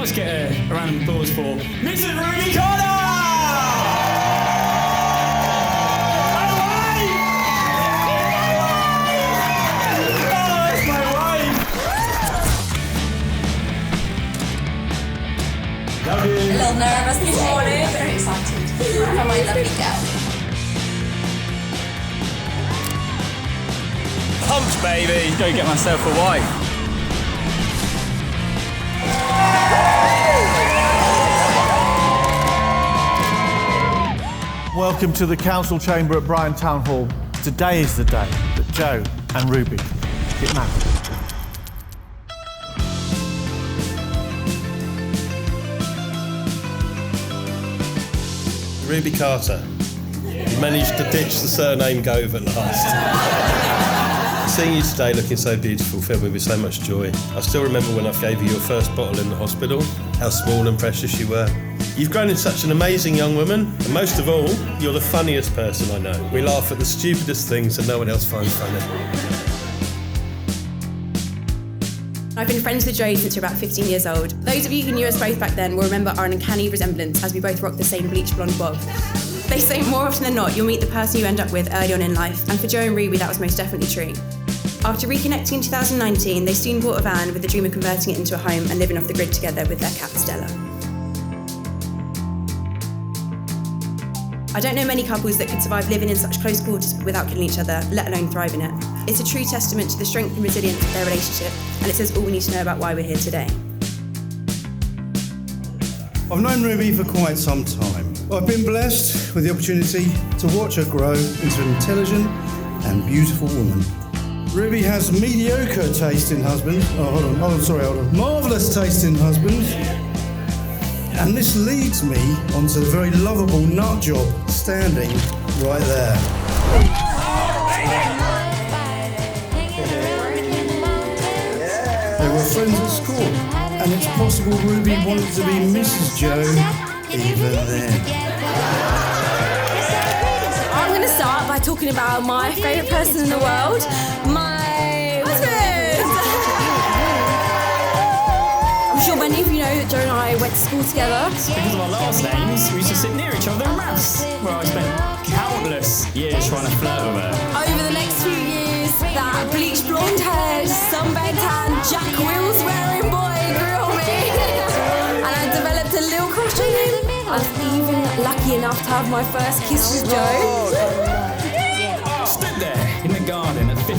let's get a round of applause for Mrs. Ruby Carter! A little nervous this morning. Very excited for my lovely girl. Pumped, baby. Go get myself a wife. Welcome to the council chamber at Brighton Town Hall. Today is the day that Joe and Ruby get married. Ruby Carter, you managed to ditch the surname Gove at last. Seeing you today looking so beautiful filled me with so much joy. I still remember when I gave you your first bottle in the hospital, how small and precious you were. You've grown into such an amazing young woman, and most of all, you're the funniest person I know. We laugh at the stupidest things that no one else finds funny. I've been friends with Joe since we were about 15 years old. Those of you who knew us both back then will remember our uncanny resemblance as we both rocked the same bleach blonde bob. They say more often than not, you'll meet the person you end up with early on in life, and for Joe and Ruby that was most definitely true. After reconnecting in 2019, they soon bought a van with the dream of converting it into a home and living off the grid together with their cat Stella. I don't know many couples that could survive living in such close quarters without killing each other, let alone thrive in it. It's a true testament to the strength and resilience of their relationship, and it says all we need to know about why we're here today. I've known Ruby for quite some time. I've been blessed with the opportunity to watch her grow into an intelligent and beautiful woman. Ruby has mediocre taste in husbands. Hold on. Marvellous taste in husbands. And this leads me onto the very lovable nut job standing right there. They were friends at school, and it's possible Ruby wanted to be Mrs. Joe even then. I'm going to start by talking about my favourite person in the world, my husband! I'm sure many of you know that Joe and I went to school together. Because of our last names, we used to sit near each other in maths, where I spent countless years trying to flirt with her. Over the next few years, that bleach blonde haired, sunbaked tan, Jack Wills wearing boy grew on me. And I developed a little crush on him. I was even lucky enough to have my first kiss with Joe. I stood there in the garden at 15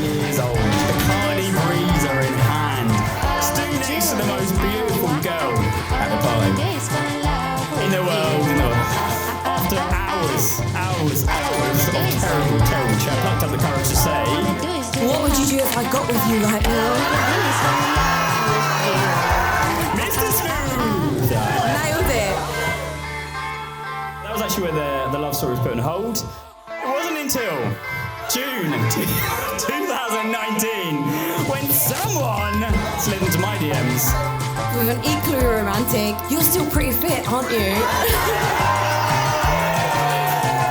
years old, the Cardi breezer in hand, stood next to the most beautiful girl at the time in the world. After hours of terrible chat, I plucked up the courage to say, what would you do if I got with you right now? Mr. Smooth! Nailed it. That was actually where the love story was put on hold. It wasn't until June 2019 when someone slid into my DMs. With an equally romantic, you're still pretty fit, aren't you?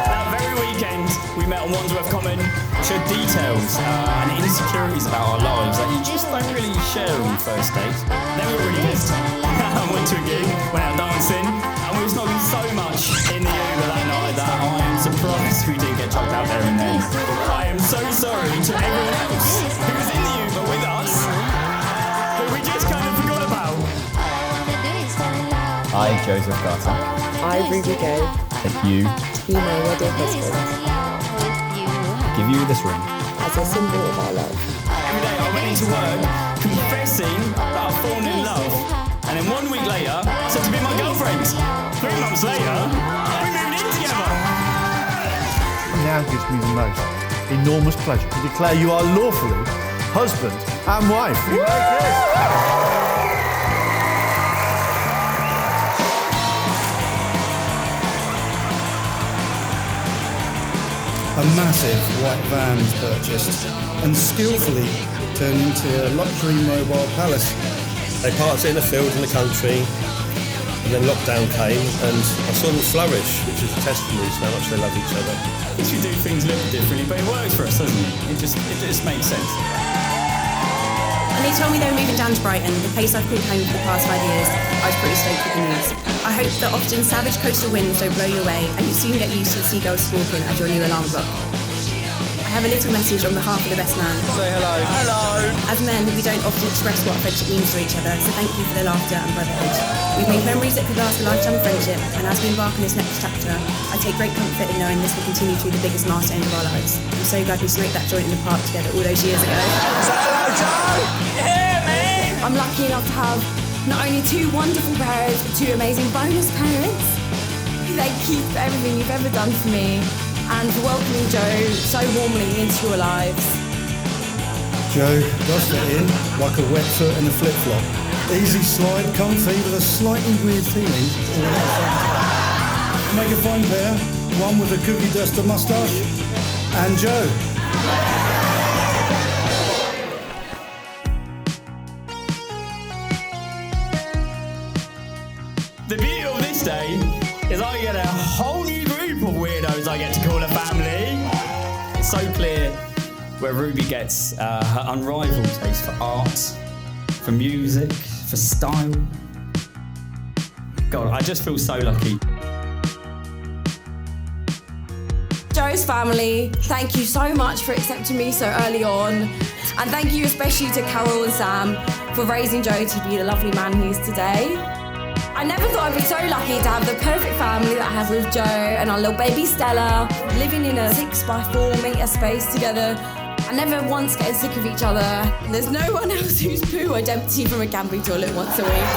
That very weekend, we met on Wandsworth Common, shared details and insecurities about our lives that you just don't really share on first dates. Then we were really pissed. I went to a gig, went out dancing, and we were snogging so much in the Uber that night that I am surprised we didn't get chucked out there and then. I am so sorry to everyone else who was in the Uber with us, who we just kind of forgot about. I, Joseph Carter, I, Ruby Go, take you, be my wedding husband, give you this ring, as a symbol of our love. Every day I went into work confessing that I'd fallen in love. And then 1 week later, I said to be my girlfriend. 3 months later, we moved in together. It now gives me the most enormous pleasure to declare you are lawfully husband and wife. A massive white van was purchased and skillfully turned into a luxury mobile palace. They parked it in a field in the country, and then lockdown came, and I saw them flourish, which is a testimony to how much they love each other. We should do things a little differently, but it works for us, doesn't it? It just makes sense. And they told me they were moving down to Brighton, the place I've called home for the past 5 years. I was pretty stoked with the news. I hope that often savage coastal winds don't blow you away and you soon get used to the seagulls squawking as your new alarm clock. I have a little message on behalf of the best man. Say hello. Hello. As men, we don't often express what our friendship means to each other, so thank you for the laughter and brotherhood. We've made memories that could last a lifetime of friendship, and as we embark on this next chapter, I take great comfort in knowing this will continue to be the biggest milestone of our lives. I'm so glad we smoked that joint in the park together all those years ago. Say hello, Joe. Yeah, man. I'm lucky enough to have not only two wonderful parents, but two amazing bonus parents. Thank you for everything you've ever done for me and for welcoming Joe so warmly into your lives. Joe does fit in like a wet foot in a flip-flop. Easy slide, comfy, with a slightly weird feeling. Make a fine pair, one with a cookie duster moustache, and Joe. The beauty of this day is I get a whole new group of weirdos I get to call a family. It's so clear where Ruby gets her unrivaled taste for art, for music, for style. God, I just feel so lucky. Joe's family, thank you so much for accepting me so early on. And thank you especially to Carol and Sam for raising Joe to be the lovely man he is today. I never thought I'd be so lucky to have the perfect family that I have with Joe and our little baby Stella, living in a 6x4 metre space together and never once getting sick of each other. And there's no one else whose poo I'd empty from a gambling toilet once a week.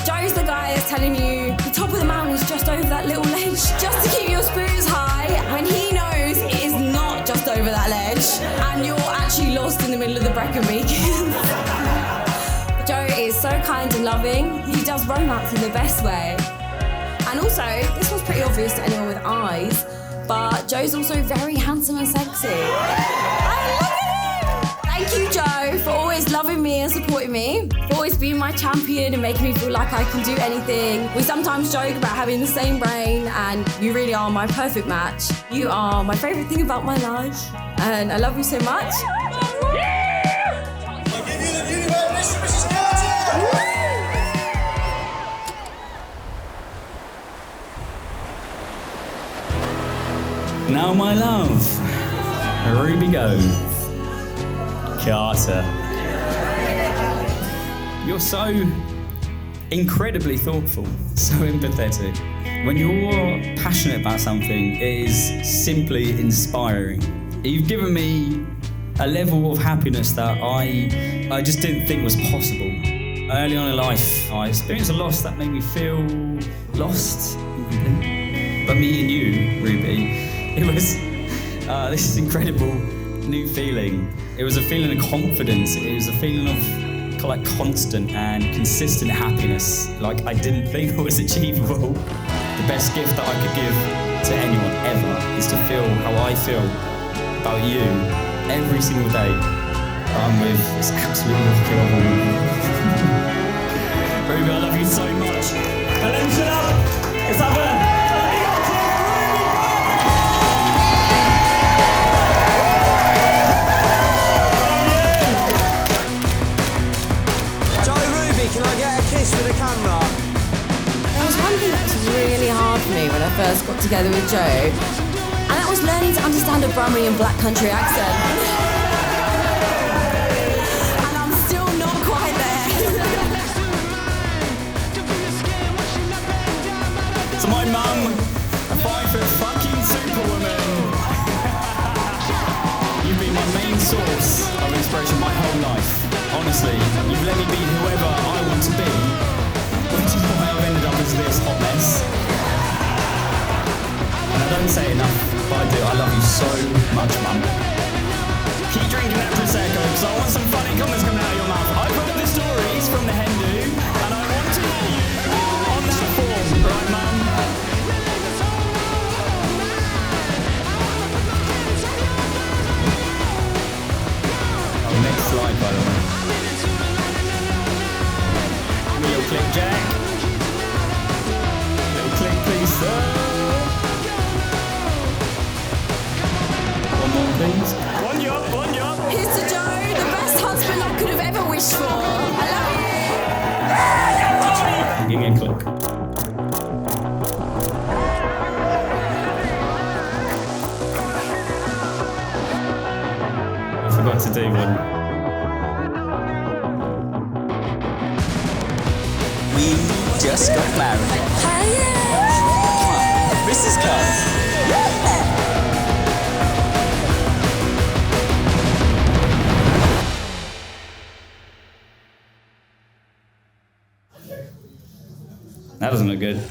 Joe's the guy that's telling you the top of the mountain is just over that little ledge, just to keep your spirits high, when he knows it is not just over that ledge and you're actually lost in the middle of the Brecon Beacons. Joe is so kind and loving. He does romance in the best way. And also, this was pretty obvious to anyone with eyes, but Joe's also very handsome and sexy. Oh, look at him! Thank you, Joe, for always loving me and supporting me, for always being my champion and making me feel like I can do anything. We sometimes joke about having the same brain, and you really are my perfect match. You are my favourite thing about my life, and I love you so much. Now, my love, Ruby goes. Carter. You're so incredibly thoughtful, so empathetic. When you're passionate about something, it is simply inspiring. You've given me a level of happiness that I just didn't think was possible. Early on in life, I experienced a loss that made me feel lost, incomplete. But meeting you, Ruby, it was this incredible new feeling. It was a feeling of confidence. It was a feeling of like constant and consistent happiness. Like I didn't think it was achievable. The best gift that I could give to anyone ever is to feel how I feel about you every single day I'm with this absolutely incredible woman. Ruby, I love you so much. Helen, shut up! It's up Can I get a kiss with the camera? There was one thing that was really hard for me when I first got together with Joe, and that was learning to understand a Brummie Black Country accent. And I'm still not quite there. To my mum, a 5-foot fucking superwoman. You've been my main source of inspiration my whole life. Honestly, you've let me be whoever I want to be, which is why I've ended up as this hot mess. And I don't say enough, but I do. I love you so much, Mum. Keep drinking that Prosecco, because I want some funny comments coming out of your mouth. I've heard the stories from the hen do, and I want to hear you on that form, right, Mum? Oh, next slide, by the way. Little click, Jack. Little click, please, sir. One more, please. One job. Here's to Joe, the best husband I could have ever 9 o'clock. I forgot to do one. We just got married. Mrs. Carter. That doesn't look good.